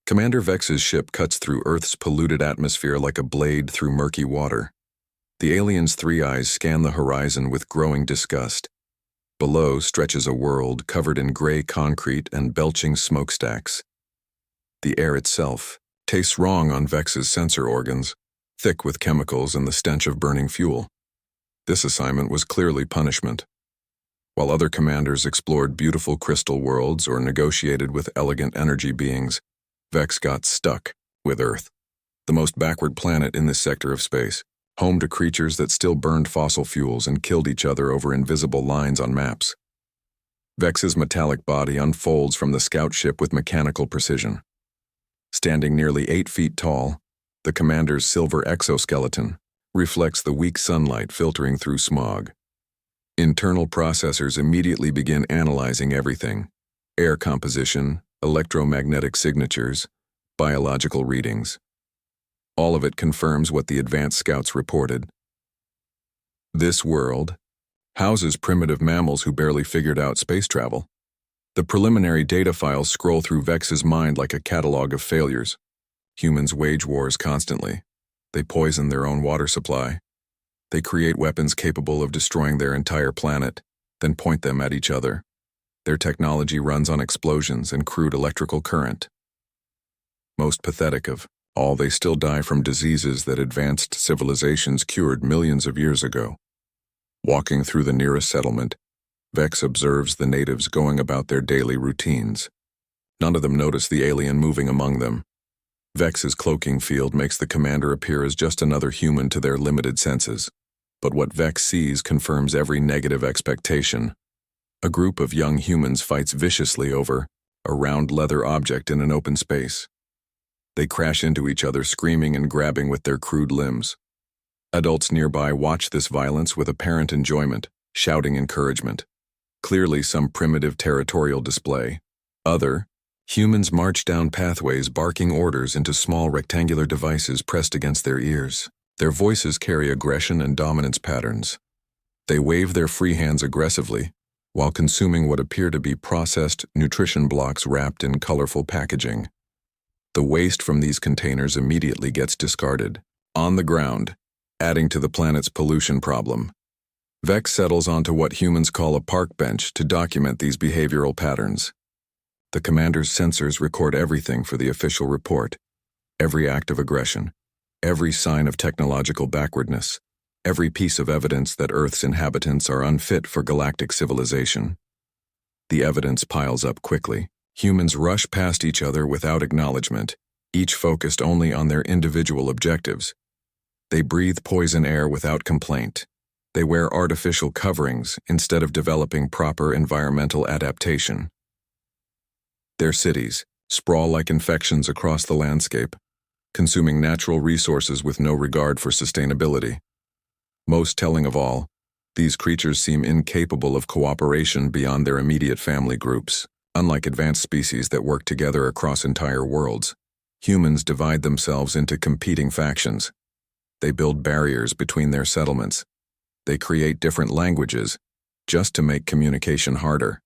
Commander Vex's ship cuts through Earth's polluted atmosphere like a blade through murky water. The alien's three eyes scan the horizon with growing disgust. Below stretches a world covered in gray concrete and belching smokestacks. The air itself tastes wrong on Vex's sensor organs, thick with chemicals and the stench of burning fuel. This assignment was clearly punishment. While other commanders explored beautiful crystal worlds or negotiated with elegant energy beings, Vex got stuck with Earth, the most backward planet in this sector of space, home to creatures that still burned fossil fuels and killed each other over invisible lines on maps. Vex's metallic body unfolds from the scout ship with mechanical precision. Standing nearly 8 feet tall, the commander's silver exoskeleton reflects the weak sunlight filtering through smog. Internal processors immediately begin analyzing everything: air composition, electromagnetic signatures, biological readings. All of it confirms what the advanced scouts reported. This world houses primitive mammals who barely figured out space travel. The preliminary data files scroll through Vex's mind like a catalog of failures. Humans wage wars constantly. They poison their own water supply. They create weapons capable of destroying their entire planet, then point them at each other. Their technology runs on explosions and crude electrical current. Most pathetic of all, they still die from diseases that advanced civilizations cured millions of years ago. Walking through the nearest settlement, Vex observes the natives going about their daily routines. None of them notice the alien moving among them. Vex's cloaking field makes the commander appear as just another human to their limited senses. But what Vex sees confirms every negative expectation. A group of young humans fights viciously over a round leather object in an open space. They crash into each other, screaming and grabbing with their crude limbs. Adults nearby watch this violence with apparent enjoyment, shouting encouragement. Clearly some primitive territorial display. Other humans march down pathways, barking orders into small rectangular devices pressed against their ears. Their voices carry aggression and dominance patterns. They wave their free hands aggressively, while consuming what appear to be processed nutrition blocks wrapped in colorful packaging. The waste from these containers immediately gets discarded, on the ground, adding to the planet's pollution problem. Vex settles onto what humans call a park bench to document these behavioral patterns. The commander's sensors record everything for the official report: every act of aggression, every sign of technological backwardness, every piece of evidence that Earth's inhabitants are unfit for galactic civilization. The evidence piles up quickly. Humans rush past each other without acknowledgement, each focused only on their individual objectives. They breathe poison air without complaint. They wear artificial coverings instead of developing proper environmental adaptation. Their cities sprawl like infections across the landscape, consuming natural resources with no regard for sustainability. Most telling of all, these creatures seem incapable of cooperation beyond their immediate family groups. Unlike advanced species that work together across entire worlds, humans divide themselves into competing factions. They build barriers between their settlements. They create different languages just to make communication harder.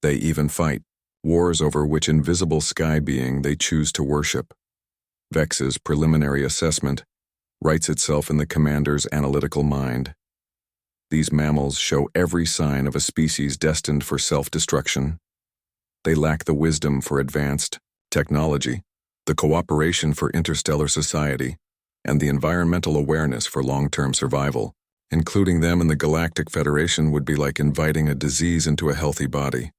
They even fight wars over which invisible sky being they choose to worship. Vex's preliminary assessment writes itself in the commander's analytical mind. These mammals show every sign of a species destined for self-destruction. They lack the wisdom for advanced technology, the cooperation for interstellar society, and the environmental awareness for long-term survival. Including them in the Galactic Federation would be like inviting a disease into a healthy body.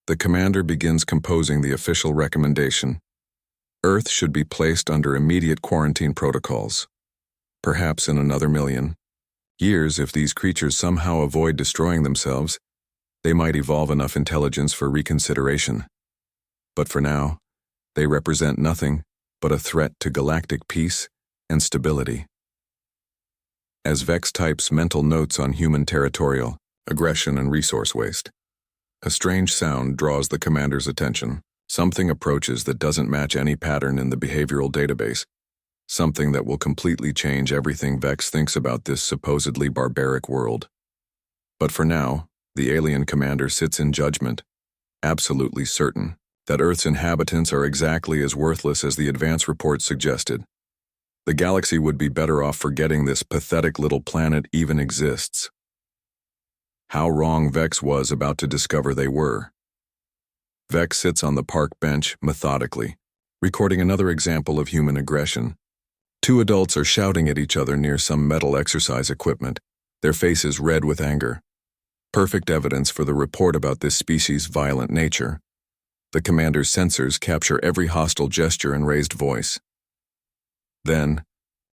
The commander begins composing the official recommendation. Earth should be placed under immediate quarantine protocols. Perhaps in another million years, if these creatures somehow avoid destroying themselves, they might evolve enough intelligence for reconsideration. But for now, they represent nothing but a threat to galactic peace and stability. As Vex types mental notes on human territorial aggression and resource waste, a strange sound draws the commander's attention. Something approaches that doesn't match any pattern in the behavioral database. Something that will completely change everything Vex thinks about this supposedly barbaric world. But for now, the alien commander sits in judgment, absolutely certain that Earth's inhabitants are exactly as worthless as the advance report suggested. The galaxy would be better off forgetting this pathetic little planet even exists. How wrong Vex was about to discover they were. Vex sits on the park bench methodically, recording another example of human aggression. Two adults are shouting at each other near some metal exercise equipment, their faces red with anger. Perfect evidence for the report about this species' violent nature. The commander's sensors capture every hostile gesture and raised voice. Then,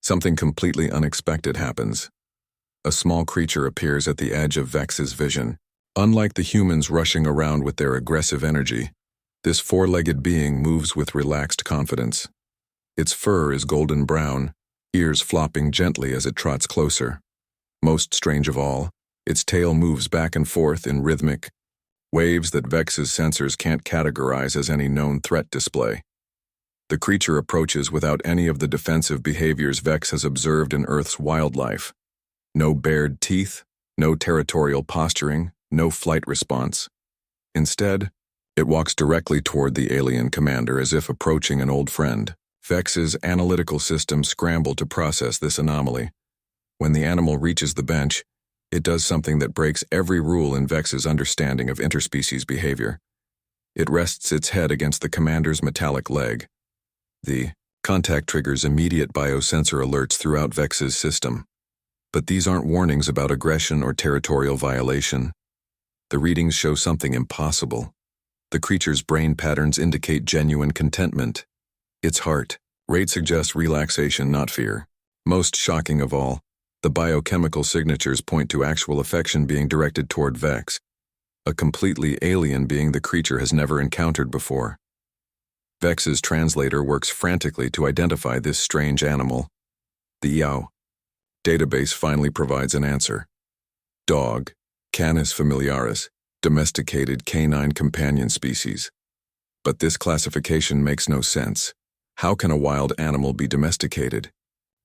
something completely unexpected happens. A small creature appears at the edge of Vex's vision. Unlike the humans rushing around with their aggressive energy, this four-legged being moves with relaxed confidence. Its fur is golden brown, ears flopping gently as it trots closer. Most strange of all, its tail moves back and forth in rhythmic waves that Vex's sensors can't categorize as any known threat display. The creature approaches without any of the defensive behaviors Vex has observed in Earth's wildlife. No bared teeth, no territorial posturing, no flight response. Instead, it walks directly toward the alien commander as if approaching an old friend. Vex's analytical systems scramble to process this anomaly. When the animal reaches the bench, it does something that breaks every rule in Vex's understanding of interspecies behavior. It rests its head against the commander's metallic leg. The contact triggers immediate biosensor alerts throughout Vex's system. But these aren't warnings about aggression or territorial violation. The readings show something impossible. The creature's brain patterns indicate genuine contentment. Its heart rate suggests relaxation, not fear. Most shocking of all, the biochemical signatures point to actual affection being directed toward Vex, a completely alien being the creature has never encountered before. Vex's translator works frantically to identify this strange animal. The Yao database finally provides an answer. Dog, Canis familiaris, domesticated canine companion species. But this classification makes no sense. How can a wild animal be domesticated?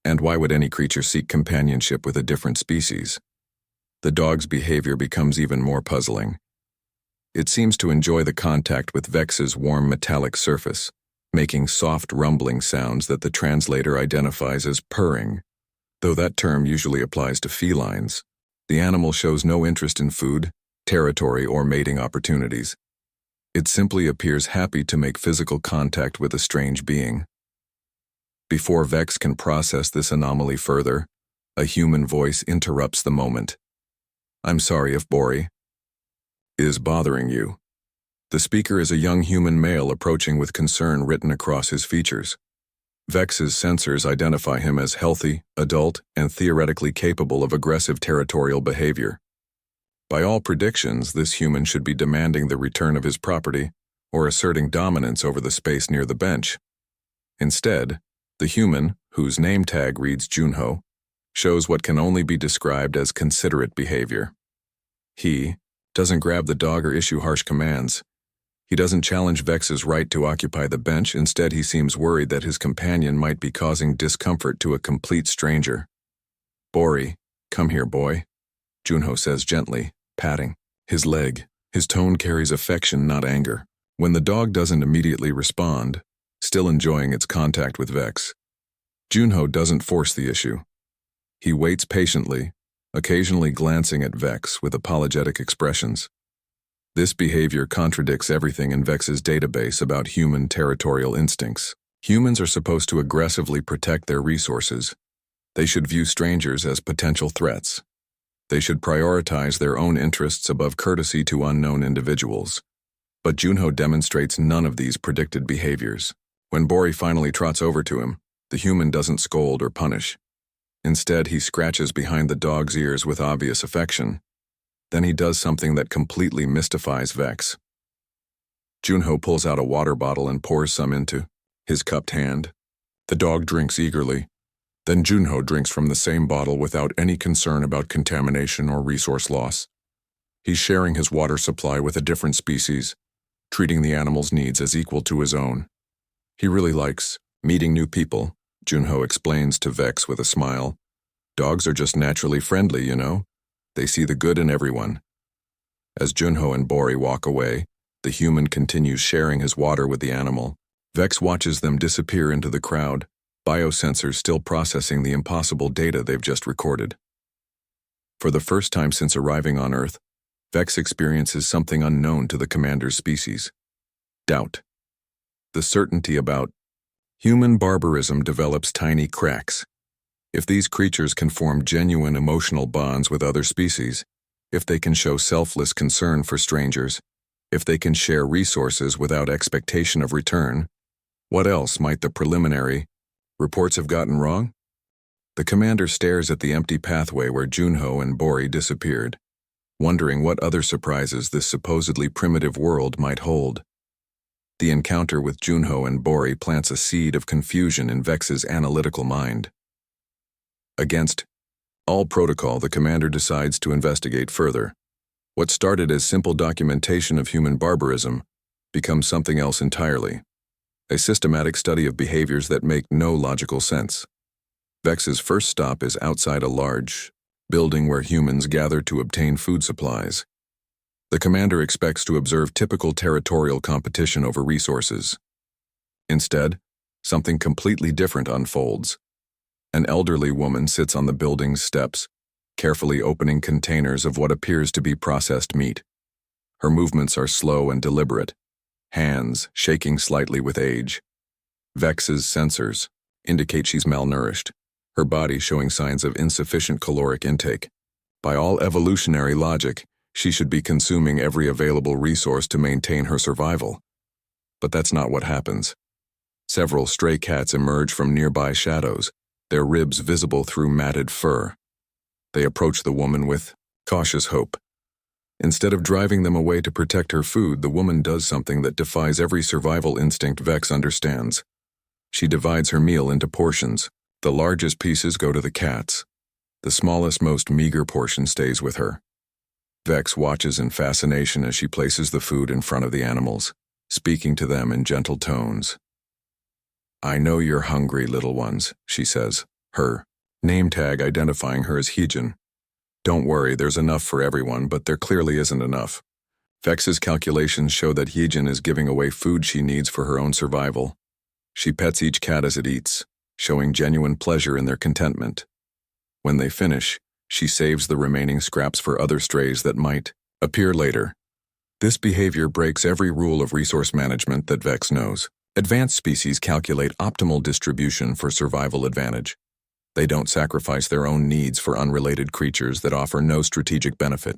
And why would any creature seek companionship with a different species? The dog's behavior becomes even more puzzling. It seems to enjoy the contact with Vex's warm metallic surface, making soft rumbling sounds that the translator identifies as purring. Though that term usually applies to felines, the animal shows no interest in food, territory, or mating opportunities. It simply appears happy to make physical contact with a strange being. Before Vex can process this anomaly further, a human voice interrupts the moment. "I'm sorry if Bori is bothering you." The speaker is a young human male approaching with concern written across his features. Vex's sensors identify him as healthy, adult, and theoretically capable of aggressive territorial behavior. By all predictions, this human should be demanding the return of his property or asserting dominance over the space near the bench. Instead, the human, whose name tag reads Junho, shows what can only be described as considerate behavior. He doesn't grab the dog or issue harsh commands. He doesn't challenge Vex's right to occupy the bench. Instead, he seems worried that his companion might be causing discomfort to a complete stranger. "Bori, come here, boy," Junho says gently, patting his leg. His tone carries affection, not anger. When the dog doesn't immediately respond, still enjoying its contact with Vex, Junho doesn't force the issue. He waits patiently, occasionally glancing at Vex with apologetic expressions. This behavior contradicts everything in Vex's database about human territorial instincts. Humans are supposed to aggressively protect their resources. They should view strangers as potential threats. They should prioritize their own interests above courtesy to unknown individuals. But Junho demonstrates none of these predicted behaviors. When Bori finally trots over to him, the human doesn't scold or punish. Instead, he scratches behind the dog's ears with obvious affection. Then he does something that completely mystifies Vex. Junho pulls out a water bottle and pours some into his cupped hand. The dog drinks eagerly. Then Junho drinks from the same bottle without any concern about contamination or resource loss. He's sharing his water supply with a different species, treating the animal's needs as equal to his own. He really likes meeting new people, Junho explains to Vex with a smile. Dogs are just naturally friendly, you know. They see the good in everyone. As Junho and Bori walk away, The human continues sharing his water with the animal. Vex watches them disappear into the crowd, biosensors still processing the impossible data they've just recorded. For the first time since arriving on Earth, Vex experiences something unknown to the commander's species: doubt. The certainty about human barbarism develops tiny cracks. If these creatures can form genuine emotional bonds with other species, if they can show selfless concern for strangers, if they can share resources without expectation of return, what else might the preliminary reports have gotten wrong? The commander stares at the empty pathway where Junho and Bori disappeared, wondering what other surprises this supposedly primitive world might hold. The encounter with Junho and Bori plants a seed of confusion in Vex's analytical mind. Against all protocol, the commander decides to investigate further. What started as simple documentation of human barbarism becomes something else entirely: a systematic study of behaviors that make no logical sense. Vex's first stop is outside a large building where humans gather to obtain food supplies. The commander expects to observe typical territorial competition over resources. Instead, something completely different unfolds. An elderly woman sits on the building's steps, carefully opening containers of what appears to be processed meat. Her movements are slow and deliberate, hands shaking slightly with age. Vex's sensors indicate she's malnourished, her body showing signs of insufficient caloric intake. By all evolutionary logic, she should be consuming every available resource to maintain her survival. But that's not what happens. Several stray cats emerge from nearby shadows, their ribs visible through matted fur. They approach the woman with cautious hope. Instead of driving them away to protect her food, the woman does something that defies every survival instinct Vex understands. She divides her meal into portions. The largest pieces go to the cats. The smallest, most meager portion stays with her. Vex watches in fascination as she places the food in front of the animals, speaking to them in gentle tones. "I know you're hungry, little ones," she says, her name tag identifying her as Heejin. "Don't worry, there's enough for everyone, but there clearly isn't enough." Vex's calculations show that Heejin is giving away food she needs for her own survival. She pets each cat as it eats, showing genuine pleasure in their contentment. When they finish, she saves the remaining scraps for other strays that might appear later. This behavior breaks every rule of resource management that Vex knows. Advanced species calculate optimal distribution for survival advantage. They don't sacrifice their own needs for unrelated creatures that offer no strategic benefit.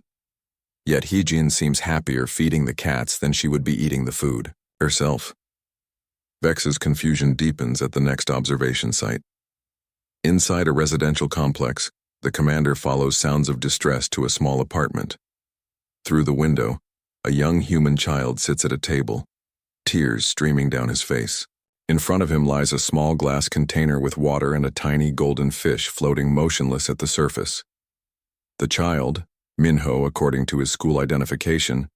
Yet Heejin seems happier feeding the cats than she would be eating the food herself. Vex's confusion deepens at the next observation site. Inside a residential complex, the commander follows sounds of distress to a small apartment. Through the window, a young human child sits at a table, tears streaming down his face. In front of him lies a small glass container with water and a tiny golden fish floating motionless at the surface. The child, Minho according to his school identification,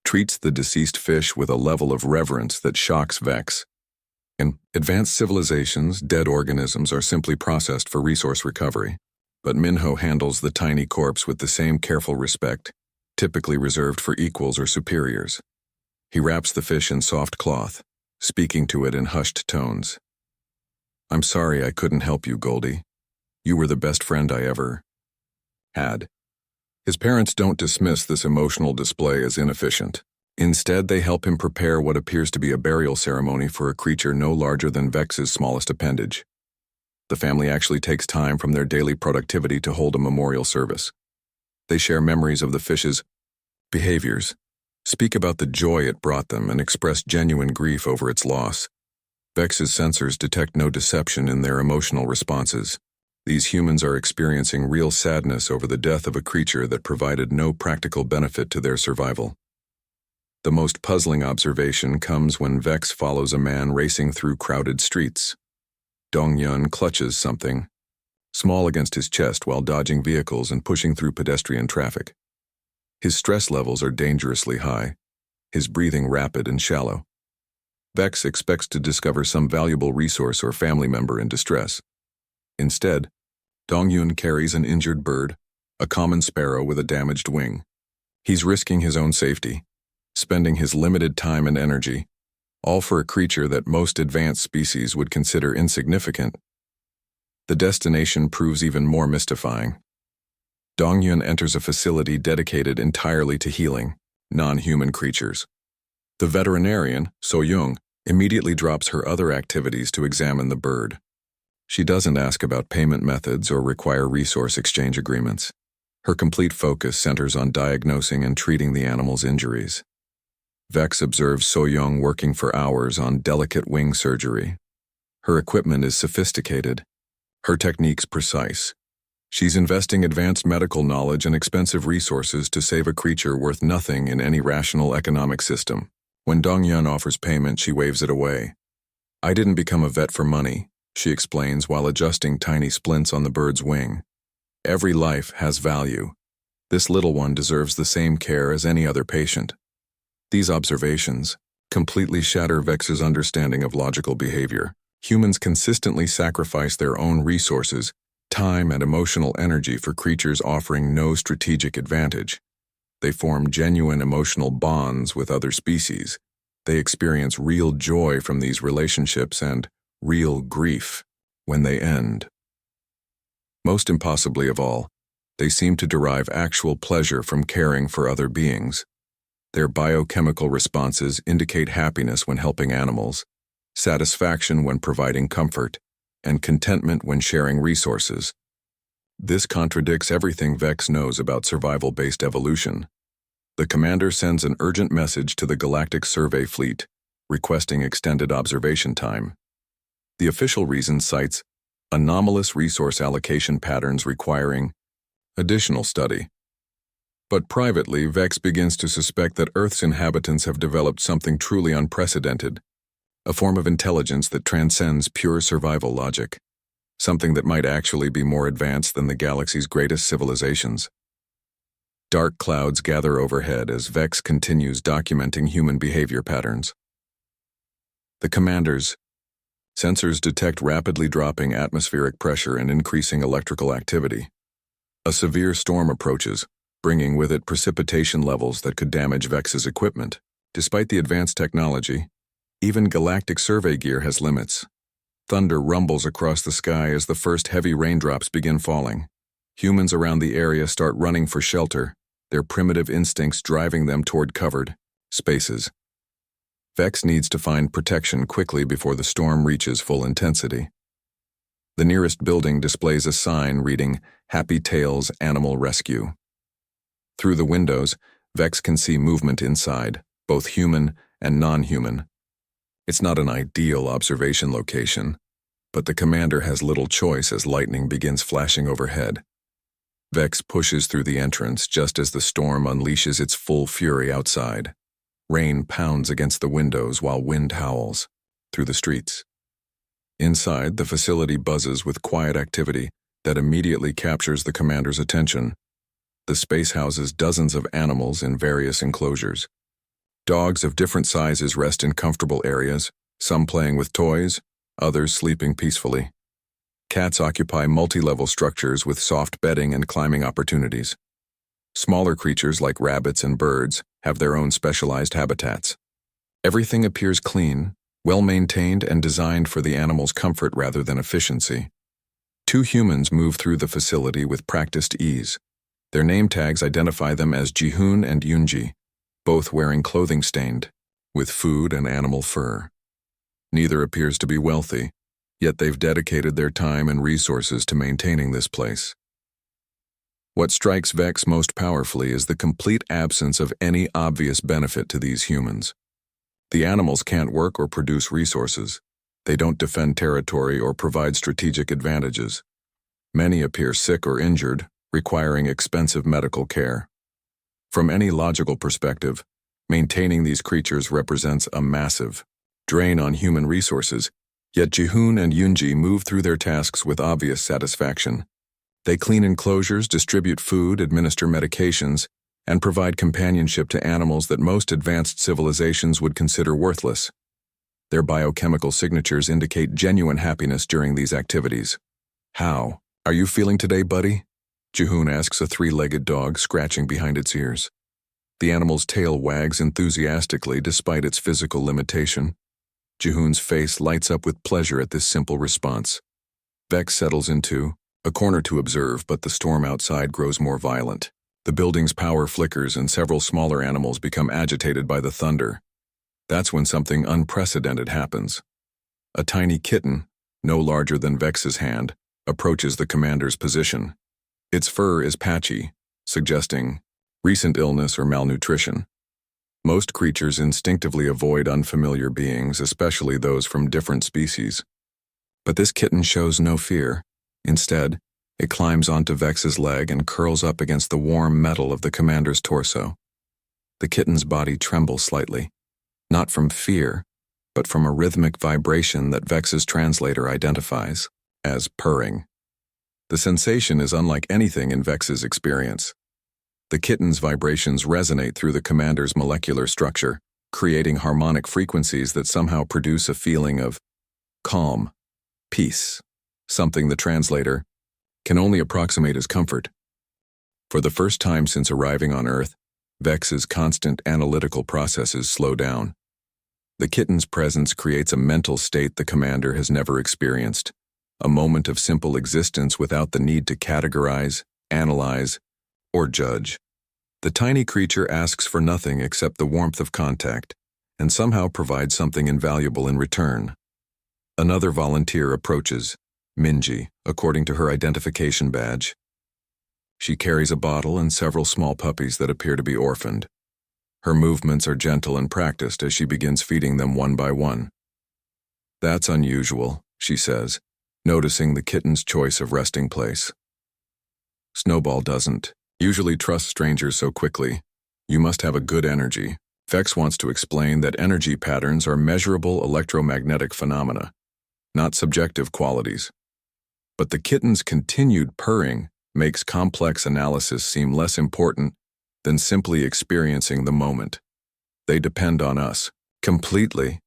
treats the deceased fish with a level of reverence that shocks Vex. In advanced civilizations, dead organisms are simply processed for resource recovery, but Minho handles the tiny corpse with the same careful respect, typically reserved for equals or superiors. He wraps the fish in soft cloth, speaking to it in hushed tones. "I'm sorry I couldn't help you, Goldie. You were the best friend I ever had." His parents don't dismiss this emotional display as inefficient. Instead, they help him prepare what appears to be a burial ceremony for a creature no larger than Vex's smallest appendage. The family actually takes time from their daily productivity to hold a memorial service. They share memories of the fish's behaviors, speak about the joy it brought them, and express genuine grief over its loss. Vex's sensors detect no deception in their emotional responses. These humans are experiencing real sadness over the death of a creature that provided no practical benefit to their survival. The most puzzling observation comes when Vex follows a man racing through crowded streets. Dong-Yun clutches something small against his chest while dodging vehicles and pushing through pedestrian traffic. His stress levels are dangerously high, his breathing rapid and shallow. Vex expects to discover some valuable resource or family member in distress. Instead, Dong-Yun carries an injured bird, a common sparrow with a damaged wing. He's risking his own safety, spending his limited time and energy, all for a creature that most advanced species would consider insignificant. The destination proves even more mystifying. Dongyun enters a facility dedicated entirely to healing non-human creatures. The veterinarian, So-young, immediately drops her other activities to examine the bird. She doesn't ask about payment methods or require resource exchange agreements. Her complete focus centers on diagnosing and treating the animal's injuries. Vex observes So-young working for hours on delicate wing surgery. Her equipment is sophisticated, her techniques precise. She's investing advanced medical knowledge and expensive resources to save a creature worth nothing in any rational economic system. When Dongyun offers payment, she waves it away. "I didn't become a vet for money," she explains while adjusting tiny splints on the bird's wing. "Every life has value. This little one deserves the same care as any other patient." These observations completely shatter Vex's understanding of logical behavior. Humans consistently sacrifice their own resources, time and emotional energy for creatures offering no strategic advantage. They form genuine emotional bonds with other species. They experience real joy from these relationships and real grief when they end. Most impossibly of all, they seem to derive actual pleasure from caring for other beings. Their biochemical responses indicate happiness when helping animals, satisfaction when providing comfort, and contentment when sharing resources. This contradicts everything Vex knows about survival-based evolution. The commander sends an urgent message to the Galactic Survey Fleet, requesting extended observation time. The official reason cites anomalous resource allocation patterns requiring additional study. But privately, Vex begins to suspect that Earth's inhabitants have developed something truly unprecedented, a form of intelligence that transcends pure survival logic, something that might actually be more advanced than the galaxy's greatest civilizations. Dark clouds gather overhead as Vex continues documenting human behavior patterns. The commander's sensors detect rapidly dropping atmospheric pressure and increasing electrical activity. A severe storm approaches, bringing with it precipitation levels that could damage Vex's equipment. Despite the advanced technology, even galactic survey gear has limits. Thunder rumbles across the sky as the first heavy raindrops begin falling. Humans around the area start running for shelter, their primitive instincts driving them toward covered spaces. Vex needs to find protection quickly before the storm reaches full intensity. The nearest building displays a sign reading "Happy Tales Animal Rescue." Through the windows, Vex can see movement inside, both human and non-human. It's not an ideal observation location, but the commander has little choice as lightning begins flashing overhead. Vex pushes through the entrance just as the storm unleashes its full fury outside. Rain pounds against the windows while wind howls through the streets. Inside, the facility buzzes with quiet activity that immediately captures the commander's attention. The space houses dozens of animals in various enclosures. Dogs of different sizes rest in comfortable areas, some playing with toys, others sleeping peacefully. Cats occupy multi-level structures with soft bedding and climbing opportunities. Smaller creatures like rabbits and birds have their own specialized habitats. Everything appears clean, well-maintained, and designed for the animal's comfort rather than efficiency. Two humans move through the facility with practiced ease. Their name tags identify them as Jihoon and Yunji, both wearing clothing stained with food and animal fur. Neither appears to be wealthy, yet they've dedicated their time and resources to maintaining this place. What strikes Vex most powerfully is the complete absence of any obvious benefit to these humans. The animals can't work or produce resources. They don't defend territory or provide strategic advantages. Many appear sick or injured, requiring expensive medical care. From any logical perspective, maintaining these creatures represents a massive drain on human resources, yet Jihoon and Yunji move through their tasks with obvious satisfaction. They clean enclosures, distribute food, administer medications, and provide companionship to animals that most advanced civilizations would consider worthless. Their biochemical signatures indicate genuine happiness during these activities. "How are you feeling today, buddy?" Jihoon asks a three-legged dog scratching behind its ears. The animal's tail wags enthusiastically despite its physical limitation. Jihoon's face lights up with pleasure at this simple response. Vex settles into a corner to observe, but the storm outside grows more violent. The building's power flickers and several smaller animals become agitated by the thunder. That's when something unprecedented happens. A tiny kitten, no larger than Vex's hand, approaches the commander's position. Its fur is patchy, suggesting recent illness or malnutrition. Most creatures instinctively avoid unfamiliar beings, especially those from different species. But this kitten shows no fear. Instead, it climbs onto Vex's leg and curls up against the warm metal of the commander's torso. The kitten's body trembles slightly, not from fear, but from a rhythmic vibration that Vex's translator identifies as purring. The sensation is unlike anything in Vex's experience. The kitten's vibrations resonate through the commander's molecular structure, creating harmonic frequencies that somehow produce a feeling of calm, peace, something the translator can only approximate as comfort. For the first time since arriving on Earth, Vex's constant analytical processes slow down. The kitten's presence creates a mental state the commander has never experienced, a moment of simple existence without the need to categorize, analyze, or judge. The tiny creature asks for nothing except the warmth of contact, and somehow provides something invaluable in return. Another volunteer approaches, Minji, according to her identification badge. She carries a bottle and several small puppies that appear to be orphaned. Her movements are gentle and practiced as she begins feeding them one by one. "That's unusual," she says, noticing the kitten's choice of resting place. Snowball doesn't usually trust strangers so quickly. "You must have a good energy." Vex wants to explain that energy patterns are measurable electromagnetic phenomena, not subjective qualities. But the kitten's continued purring makes complex analysis seem less important than simply experiencing the moment. "They depend on us, completely,"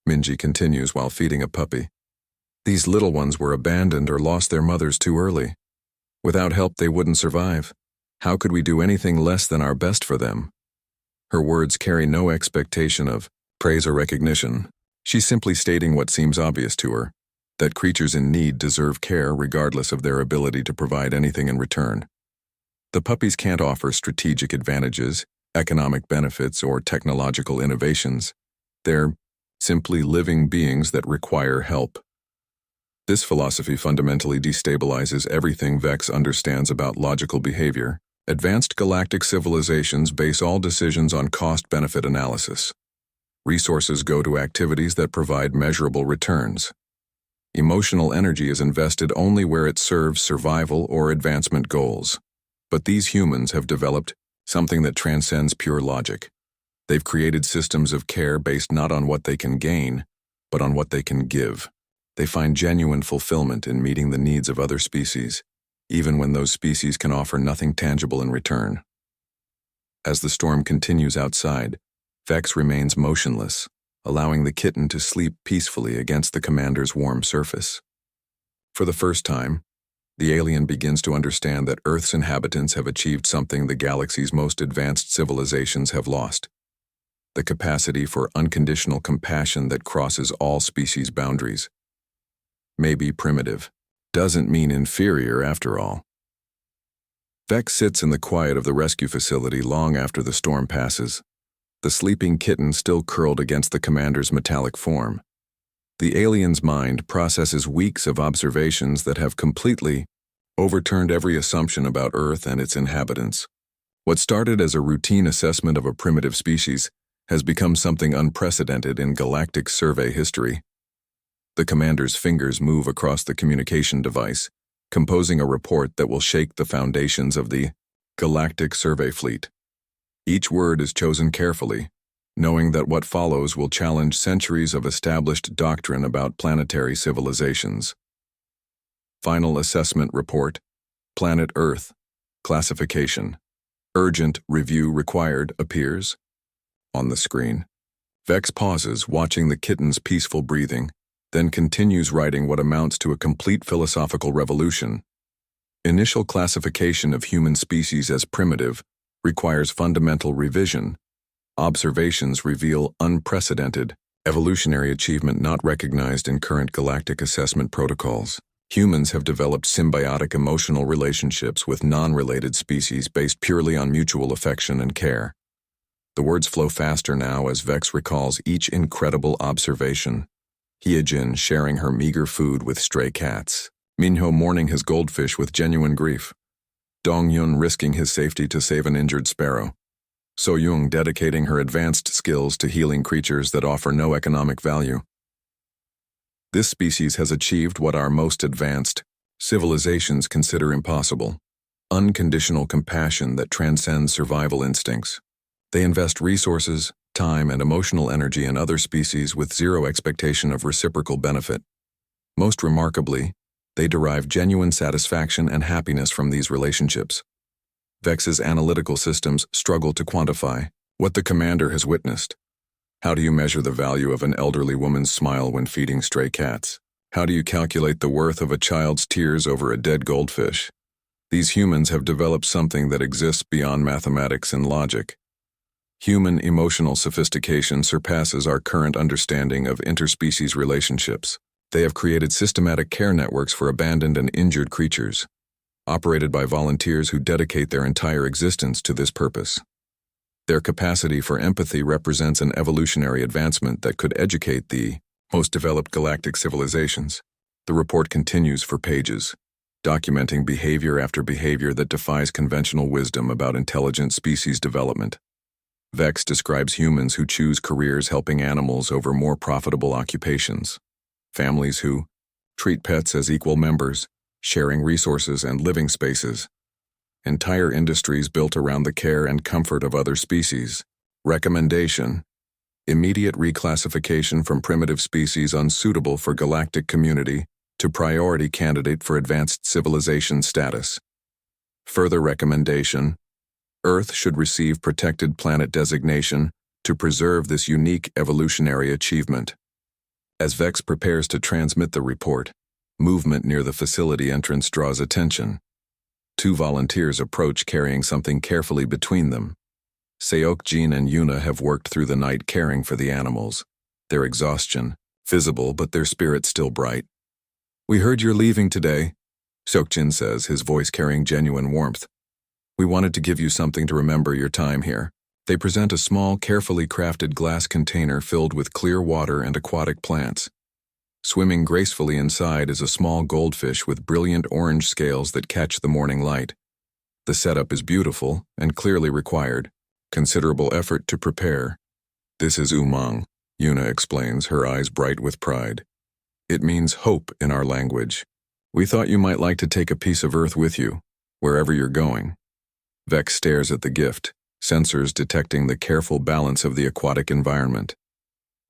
Minji continues while feeding a puppy. "These little ones were abandoned or lost their mothers too early. Without help they wouldn't survive. How could we do anything less than our best for them?" Her words carry no expectation of praise or recognition. She's simply stating what seems obvious to her, that creatures in need deserve care regardless of their ability to provide anything in return. The puppies can't offer strategic advantages, economic benefits, or technological innovations. They're simply living beings that require help. This philosophy fundamentally destabilizes everything Vex understands about logical behavior. Advanced galactic civilizations base all decisions on cost-benefit analysis. Resources go to activities that provide measurable returns. Emotional energy is invested only where it serves survival or advancement goals. But these humans have developed something that transcends pure logic. They've created systems of care based not on what they can gain, but on what they can give. They find genuine fulfillment in meeting the needs of other species, even when those species can offer nothing tangible in return. As the storm continues outside, Vex remains motionless, allowing the kitten to sleep peacefully against the commander's warm surface. For the first time, the alien begins to understand that Earth's inhabitants have achieved something the galaxy's most advanced civilizations have lost: the capacity for unconditional compassion that crosses all species boundaries. Maybe primitive doesn't mean inferior after all. Vex sits in the quiet of the rescue facility long after the storm passes, the sleeping kitten still curled against the commander's metallic form. The alien's mind processes weeks of observations that have completely overturned every assumption about Earth and its inhabitants. What started as a routine assessment of a primitive species has become something unprecedented in galactic survey history. The commander's fingers move across the communication device, composing a report that will shake the foundations of the Galactic Survey Fleet. Each word is chosen carefully, knowing that what follows will challenge centuries of established doctrine about planetary civilizations. Final Assessment Report, Planet Earth, Classification. Urgent review required appears on the screen. Vex pauses, watching the kitten's peaceful breathing, then continues writing what amounts to a complete philosophical revolution. Initial classification of human species as primitive requires fundamental revision. Observations reveal unprecedented evolutionary achievement not recognized in current galactic assessment protocols. Humans have developed symbiotic emotional relationships with non-related species based purely on mutual affection and care. The words flow faster now as Vex recalls each incredible observation. Hyejin sharing her meager food with stray cats. Minho mourning his goldfish with genuine grief. Dongyun risking his safety to save an injured sparrow. So-young dedicating her advanced skills to healing creatures that offer no economic value. This species has achieved what our most advanced civilizations consider impossible: unconditional compassion that transcends survival instincts. They invest resources, time, and emotional energy in other species with zero expectation of reciprocal benefit. Most remarkably, they derive genuine satisfaction and happiness from these relationships. Vex's analytical systems struggle to quantify what the commander has witnessed. How do you measure the value of an elderly woman's smile when feeding stray cats? How do you calculate the worth of a child's tears over a dead goldfish? These humans have developed something that exists beyond mathematics and logic. Human emotional sophistication surpasses our current understanding of interspecies relationships. They have created systematic care networks for abandoned and injured creatures, operated by volunteers who dedicate their entire existence to this purpose. Their capacity for empathy represents an evolutionary advancement that could educate the most developed galactic civilizations. The report continues for pages, documenting behavior after behavior that defies conventional wisdom about intelligent species development. Vex describes humans who choose careers helping animals over more profitable occupations, families who treat pets as equal members, sharing resources and living spaces, entire industries built around the care and comfort of other species. Recommendation: immediate reclassification from primitive species unsuitable for galactic community to priority candidate for advanced civilization status. Further recommendation: Earth should receive protected planet designation to preserve this unique evolutionary achievement. As Vex prepares to transmit the report, movement near the facility entrance draws attention. Two volunteers approach carrying something carefully between them. Seokjin and Yuna have worked through the night caring for the animals, their exhaustion visible but their spirits still bright. "We heard you're leaving today," Seokjin says, his voice carrying genuine warmth. "We wanted to give you something to remember your time here." They present a small, carefully crafted glass container filled with clear water and aquatic plants. Swimming gracefully inside is a small goldfish with brilliant orange scales that catch the morning light. The setup is beautiful and clearly required considerable effort to prepare. "This is umang," Yuna explains, her eyes bright with pride. "It means hope in our language. We thought you might like to take a piece of Earth with you, wherever you're going." Vex stares at the gift, sensors detecting the careful balance of the aquatic environment.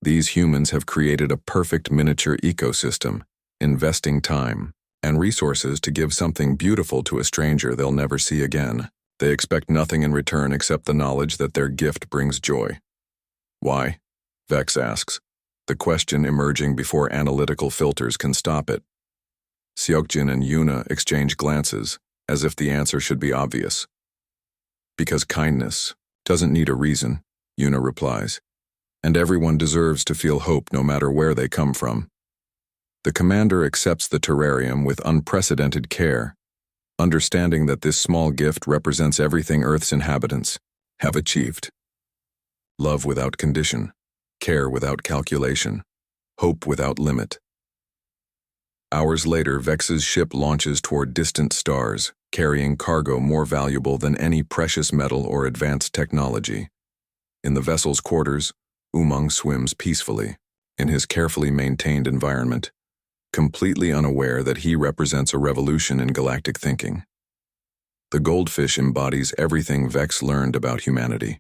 These humans have created a perfect miniature ecosystem, investing time and resources to give something beautiful to a stranger they'll never see again. They expect nothing in return except the knowledge that their gift brings joy. "Why?" Vex asks, the question emerging before analytical filters can stop it. Seokjin and Yuna exchange glances, as if the answer should be obvious. "Because kindness doesn't need a reason," Yuna replies. "And everyone deserves to feel hope no matter where they come from." The commander accepts the terrarium with unprecedented care, understanding that this small gift represents everything Earth's inhabitants have achieved. Love without condition, care without calculation, hope without limit. Hours later, Vex's ship launches toward distant stars, carrying cargo more valuable than any precious metal or advanced technology. In the vessel's quarters, Umang swims peacefully, in his carefully maintained environment, completely unaware that he represents a revolution in galactic thinking. The goldfish embodies everything Vex learned about humanity.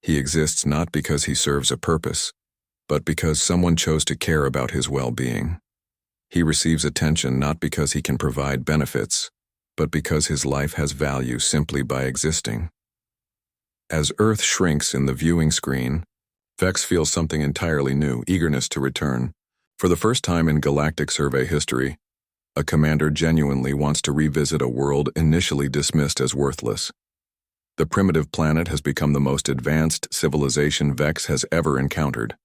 He exists not because he serves a purpose, but because someone chose to care about his well-being. He receives attention not because he can provide benefits, but because his life has value simply by existing. As Earth shrinks in the viewing screen, Vex feels something entirely new: eagerness to return. For the first time in galactic survey history, a commander genuinely wants to revisit a world initially dismissed as worthless. The primitive planet has become the most advanced civilization Vex has ever encountered.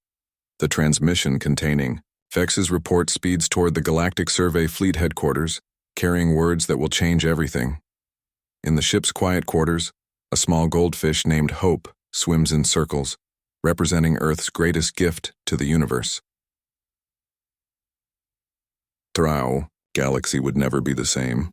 The transmission containing Vex's report speeds toward the Galactic Survey Fleet headquarters, carrying words that will change everything. In the ship's quiet quarters, a small goldfish named Hope swims in circles, representing Earth's greatest gift to the universe. Through, galaxy would never be the same.